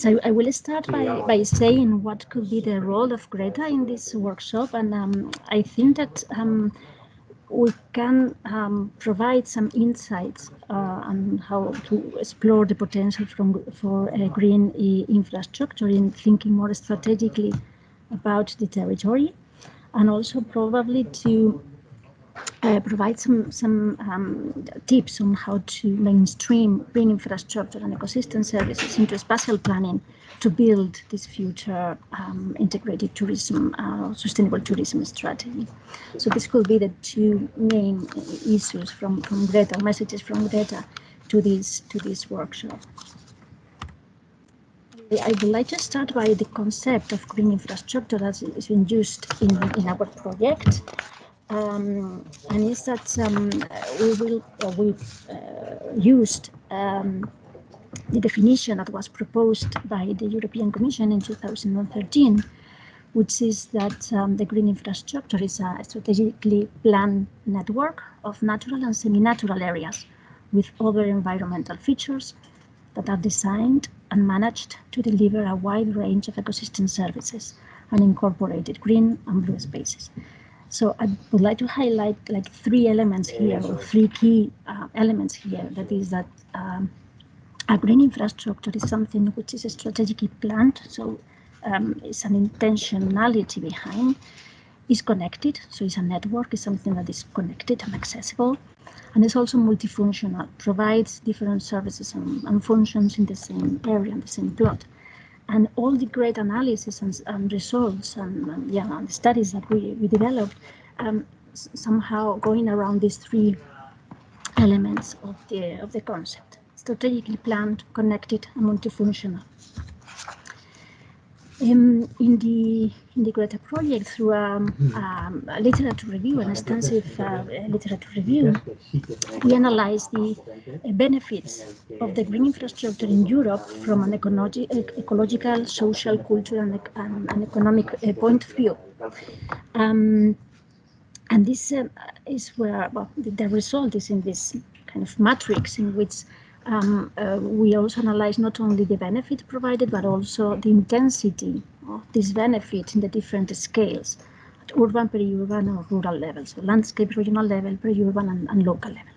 So I will start by saying what could be the role of Greta in this workshop, and I think that we can provide some insights on how to explore the potential for green infrastructure in thinking more strategically about the territory, and also probably to provide some tips on how to mainstream green infrastructure and ecosystem services into spatial planning to build this future integrated tourism, sustainable tourism strategy. So this could be the two main issues from Greta, messages from Greta to this workshop. I would like to start by the concept of green infrastructure as it is being used in our project. And is that we used the definition that was proposed by the European Commission in 2013, which is that the green infrastructure is a strategically planned network of natural and semi-natural areas with other environmental features that are designed and managed to deliver a wide range of ecosystem services and incorporated green and blue spaces. So I would like to highlight like three elements here, or three key elements here. That is that a green infrastructure is something which is strategically planned, so it's an intentionality behind, is connected, so it's a network, it's something that is connected and accessible, and it's also multifunctional, provides different services and functions in the same area, in the same plot. And all the great analysis and results and studies that we developed somehow going around these three elements of the concept: strategically planned, connected, and multifunctional. In the Greta project, through a literature review, an extensive literature review, we analyzed the benefits of the green infrastructure in Europe from an ecological, social, cultural, and economic point of view. And this is where the result is in this kind of matrix in which we also analyze not only the benefit provided, but also the intensity of this benefit in the different scales, at urban, peri-urban, or rural level, so landscape, regional level, peri-urban, and local level.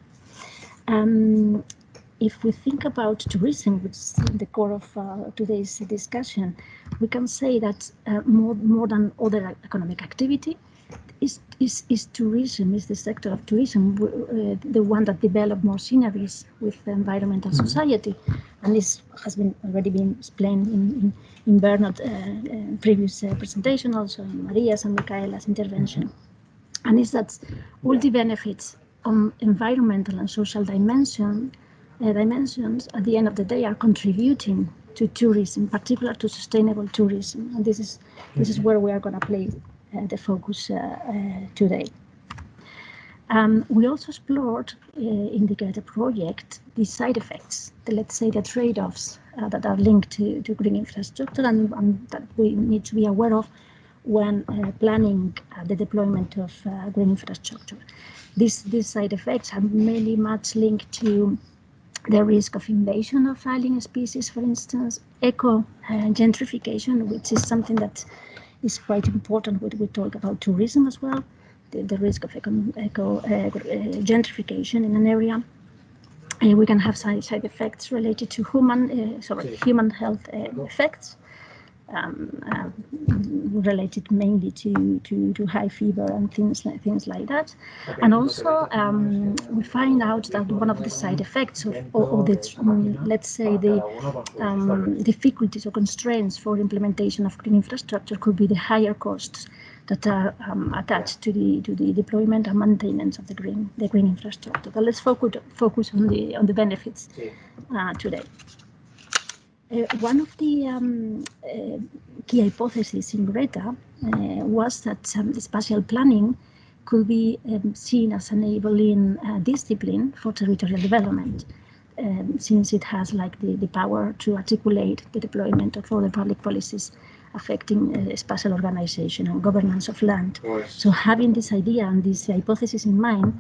If we think about tourism, which is the core of today's discussion, we can say that more than other economic activity, is tourism, is the sector of tourism, the one that developed more synergies with the environmental society. And this has already been explained in Bernard's previous presentation, also in Maria's and Micaela's intervention. And is that all the benefits on environmental and social dimensions at the end of the day are contributing to tourism, in particular to sustainable tourism. And this is where we are going to play the focus today. We also explored in the Greta project the side effects, let's say the trade-offs that are linked to green infrastructure and that we need to be aware of when planning the deployment of green infrastructure. These side effects are mainly much linked to the risk of invasion of alien species, for instance, eco-gentrification, which is something that is quite important when we talk about tourism as well, the risk of gentrification in an area. We can have side effects related to human health effects, related mainly to high fever and things like that. And also we find out that one of the side effects of the let's say the difficulties or constraints for implementation of green infrastructure could be the higher costs that are attached to the deployment and maintenance of the green infrastructure. But let's focus on the benefits today. One of the key hypotheses in Greta was that spatial planning could be seen as enabling discipline for territorial development. since it has like the power to articulate the deployment of all the public policies affecting spatial organization and governance of land. So having this idea and this hypothesis in mind,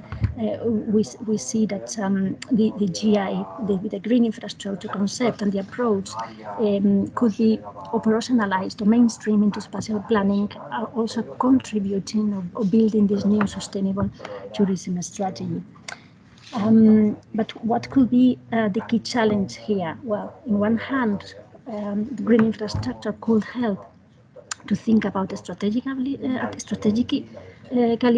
we see that the GI, the green infrastructure concept and the approach could be operationalized or mainstream into spatial planning, also contributing or building this new sustainable tourism strategy. But what could be the key challenge here? Well, in one hand, the green infrastructure could help to think about strategically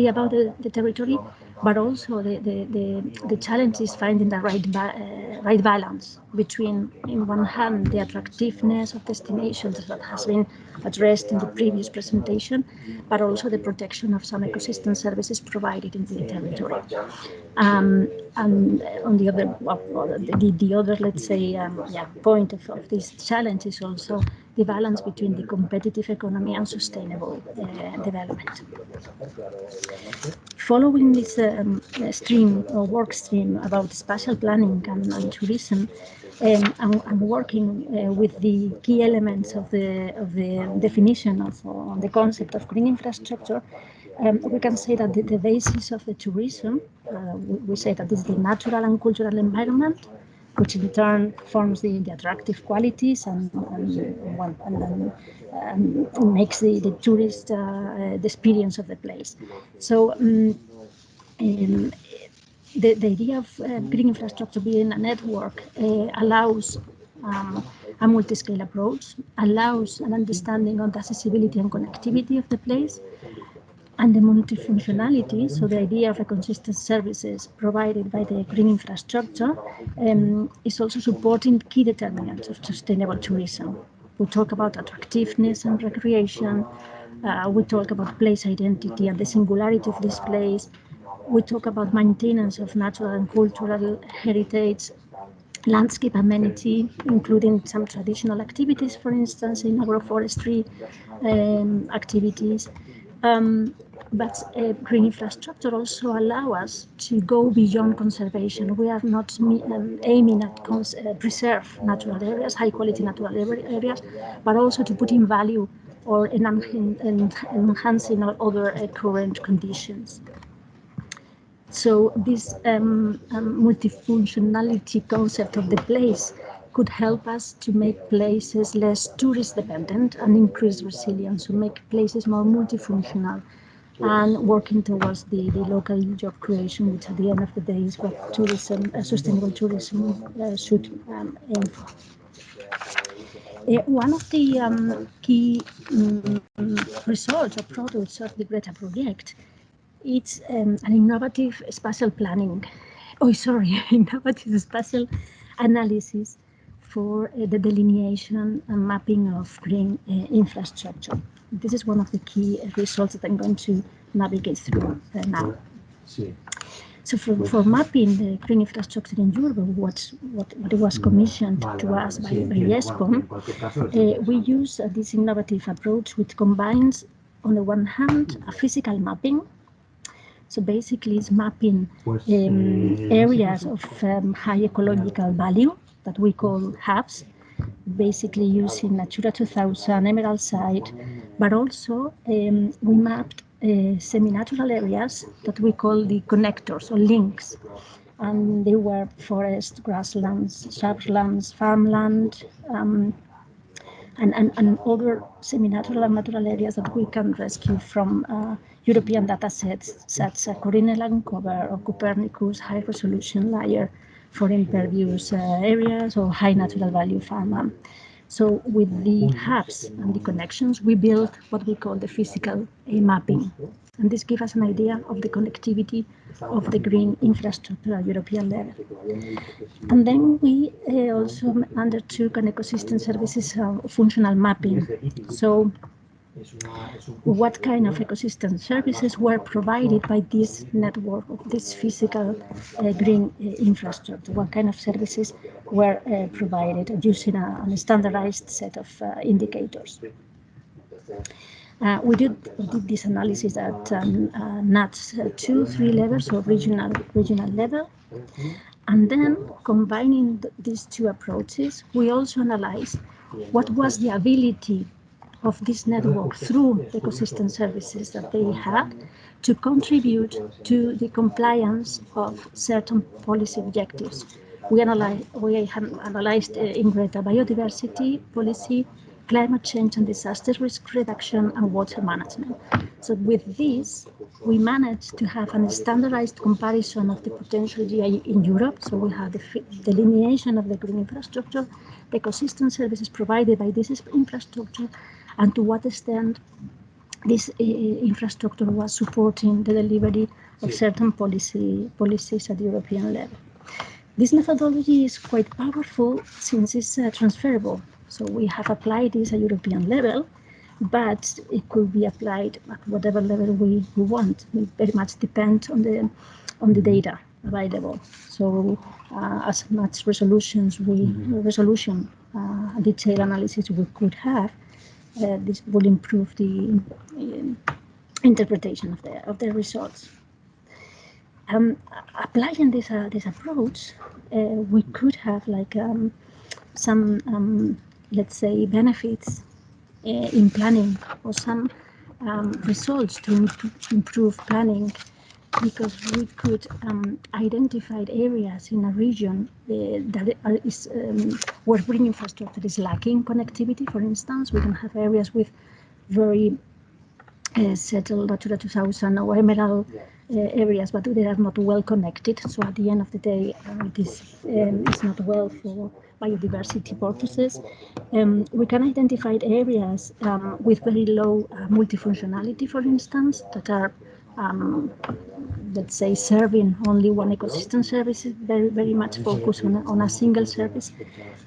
about the territory, but also the challenge is finding the right balance between, in one hand, the attractiveness of destinations that has been addressed in the previous presentation, but also the protection of some ecosystem services provided in the territory. And on the other, the other, let's say, point of this challenge is also the balance between the competitive economy and sustainable development. Following this stream or work stream about spatial planning and tourism, I'm working with the key elements of the definition of the concept of green infrastructure. We can say that the basis of the tourism, we say that this is the natural and cultural environment, which in turn forms the attractive qualities and makes the tourist the experience of the place. So the idea of green infrastructure being a network allows a multi-scale approach, allows an understanding of the accessibility and connectivity of the place, and the multifunctionality, so the idea of a consistent services provided by the green infrastructure, is also supporting key determinants of sustainable tourism. We talk about attractiveness and recreation. We talk about place identity and the singularity of this place. We talk about maintenance of natural and cultural heritage, landscape amenity, including some traditional activities, for instance, in agroforestry activities. But green infrastructure also allow us to go beyond conservation. We are not aiming at preserve natural areas, high quality natural areas, but also to put in value or enhancing other current conditions. So this multifunctionality concept of the place could help us to make places less tourist dependent and increase resilience, to make places more multifunctional and working towards the local job creation, which at the end of the day is what tourism, sustainable tourism should aim for. One of the key results or products of the Greta project, it's an innovative spatial planning, innovative spatial analysis for the delineation and mapping of green infrastructure. This is one of the key results that I'm going to navigate through now. So for mapping the green infrastructure in Europe, what was commissioned to us by ESPON, we use this innovative approach which combines, on the one hand, a physical mapping. So basically it's mapping areas of high ecological value that we call hubs, basically using Natura 2000, Emerald Site, but also we mapped semi-natural areas that we call the connectors or links. And they were forest, grasslands, shrublands, farmland, and other semi-natural and natural areas that we can rescue from European data sets such as Corine Landcover or Copernicus high-resolution layer for impervious areas or high natural value farmland. So with the hubs and the connections, we build what we call the physical mapping. And this gives us an idea of the connectivity of the green infrastructure at European level. And then we also undertook an ecosystem services functional mapping. So what kind of ecosystem services were provided by this network of this physical green infrastructure? What kind of services were provided using a standardized set of indicators? We did this analysis at NATS 2, 3 levels, so regional level. And then, combining these two approaches, we also analyzed what was the ability of this network through the ecosystem services that they had to contribute to the compliance of certain policy objectives. We analyzed in Greta biodiversity policy, climate change and disaster risk reduction, and water management. So with this, we managed to have a standardized comparison of the potential GI in Europe. So we have the delineation of the green infrastructure, the ecosystem services provided by this infrastructure, and to what extent this infrastructure was supporting the delivery of certain policies at the European level. This methodology is quite powerful since it's transferable. So we have applied this at European level, but it could be applied at whatever level we want. It very much depends on the data available. So as much resolution, detailed analysis we could have, this will improve the interpretation of the results. Applying this approach, we could have like some let's say benefits in planning, or some results to improve planning, because we could identify areas in a region where green infrastructure is lacking connectivity. For instance, we can have areas with very settled Natura 2000 or emerald areas, but they are not well connected. So at the end of the day, this is not well for biodiversity purposes. We can identify areas with very low multifunctionality, for instance, that are let's say serving only one ecosystem service, very much focused on a single service,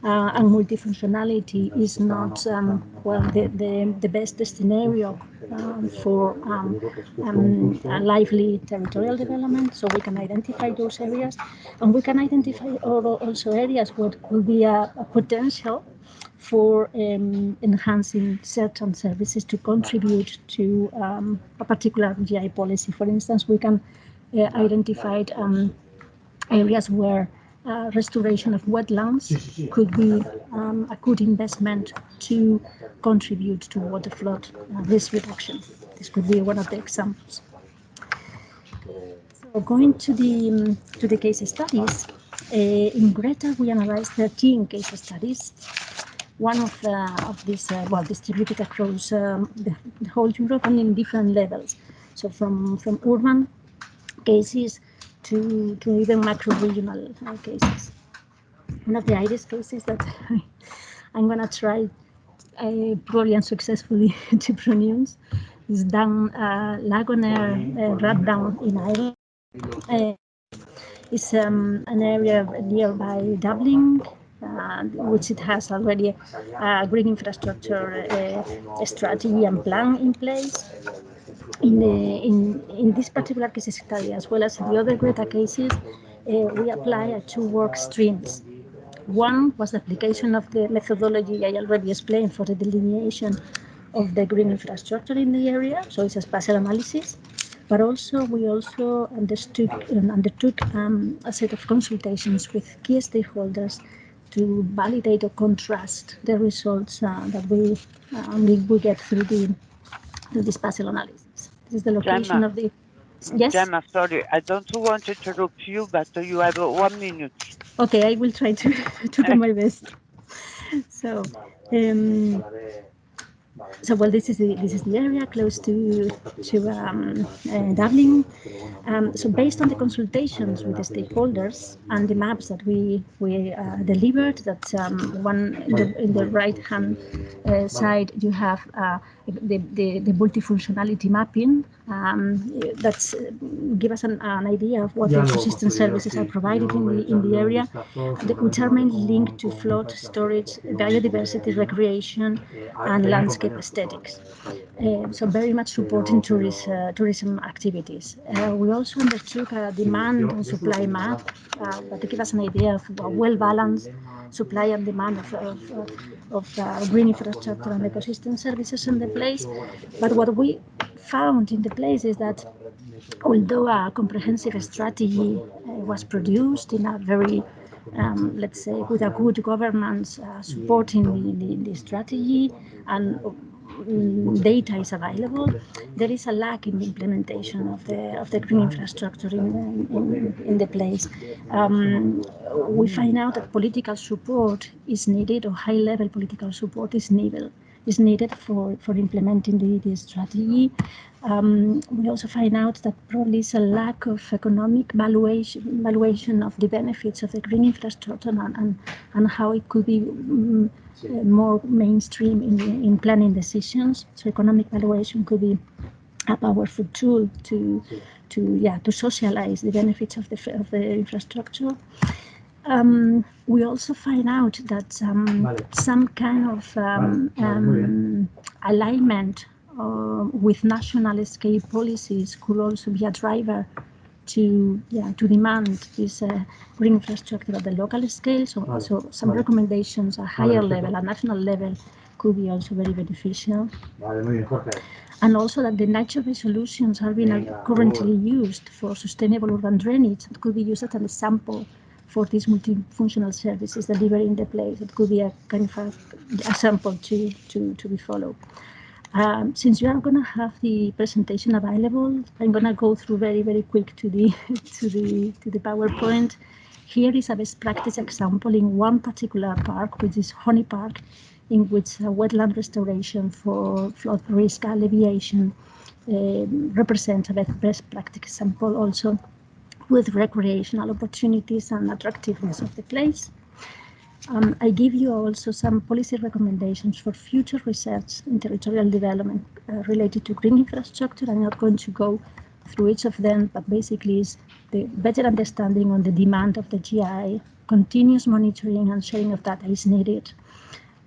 and multifunctionality is not well the best scenario for a lively territorial development. So we can identify those areas, and we can identify also areas where could be a potential for enhancing certain services to contribute to a particular GI policy. For instance, we can identify areas where restoration of wetlands could be a good investment to contribute to water flood risk reduction. This could be one of the examples. So going to the case studies, in Greta we analyzed 13 case studies. One of these, distributed across the whole Europe and in different levels. So from urban cases to even macro-regional cases. One of the hardest cases that I'm going to try probably unsuccessfully to pronounce is down Lagonair Raddown in Ireland. It's an area nearby Dublin, which it has already a green infrastructure strategy and plan in place. In this particular case study, as well as the other Greta cases, we apply two work streams. One was the application of the methodology I already explained for the delineation of the green infrastructure in the area, so it's a spatial analysis. But also, we also undertook a set of consultations with key stakeholders to validate or contrast the results that we get through the spatial analysis. This is the location Gemma, of the. Yes. Gemma, sorry, I don't want to interrupt you, but you have 1 minute. Okay, I will try to do my best. So. Well, this is the area close to Dublin. So based on the consultations with the stakeholders and the maps that we delivered, that one in the right hand side you have the multifunctionality mapping. That's give us an idea of what the ecosystem services are provided in the area, which are mainly linked to flood storage, biodiversity, recreation, and landscape aesthetics. So very much supporting tourism activities. We also undertook a demand and supply map that to give us an idea of a well-balanced supply and demand of green infrastructure and ecosystem services in the place. But what we found in the place is that although a comprehensive strategy was produced in a very, let's say, with a good governance supporting the strategy, and data is available. There is a lack in the implementation of the green infrastructure in the place. We find out that political support is needed, or high-level political support is needed for implementing the strategy. We also find out that probably is a lack of economic valuation of the benefits of the green infrastructure, and how it could be more mainstream in planning decisions. So economic valuation could be a powerful tool to socialize the benefits of the infrastructure. We also find out that some kind of alignment with national scale policies could also be a driver to demand this green infrastructure at the local scale. So some recommendations at higher level, at national level, could be also very beneficial. And also that the nature-based solutions are being currently used for sustainable urban drainage. It could be used as an example for these multifunctional services delivered in the place. It could be a kind of a sample to be followed. Since you are going to have the presentation available, I'm going to go through very, very quick to the PowerPoint. Here is a best practice example in one particular park, which is Honey Park, in which wetland restoration for flood risk alleviation represents a best practice example, also with recreational opportunities and attractiveness of the place. I give you also some policy recommendations for future research in territorial development related to green infrastructure. I'm not going to go through each of them, but basically is the better understanding on the demand of the GI, continuous monitoring and sharing of data is needed.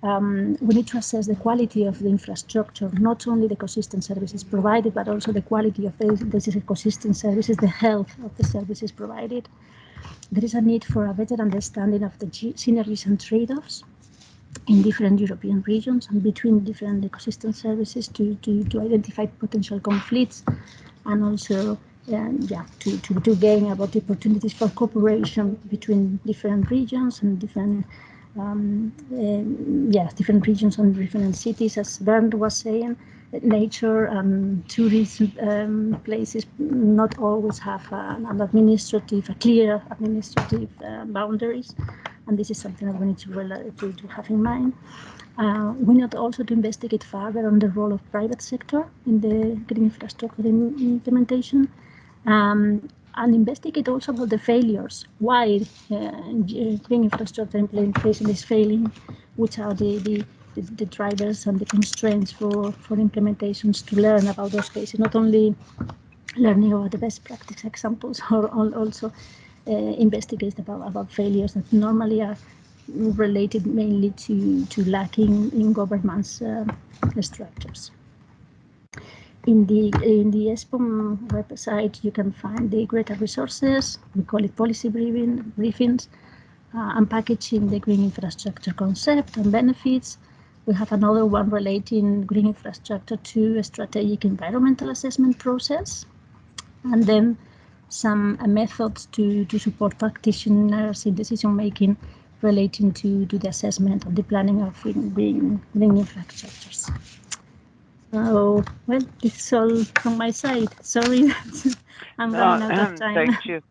We need to assess the quality of the infrastructure, not only the ecosystem services provided, but also the quality of these ecosystem services, the health of the services provided. There is a need for a better understanding of the synergies and trade-offs in different European regions and between different ecosystem services to identify potential conflicts, and also to gain about the opportunities for cooperation between different regions and different regions and different cities. As Bernd was saying, nature and tourism places not always have clear administrative boundaries, and this is something that we need to have in mind. We need also to investigate further on the role of private sector in the green infrastructure implementation, and investigate also about the failures, why green infrastructure implementation is failing, which are the drivers and the constraints for implementations, to learn about those cases, not only learning about the best practice examples, or also investigate about failures that normally are related mainly to lacking in governance structures. In the ESPON website, you can find the greater resources. We call it policy briefings, unpackaging the green infrastructure concept and benefits. We have another one relating green infrastructure to a strategic environmental assessment process, and then some methods to support practitioners in decision making relating to the assessment of the planning of green infrastructures. Oh, well, it's all from my side. Sorry, I'm running out of time. Thank you.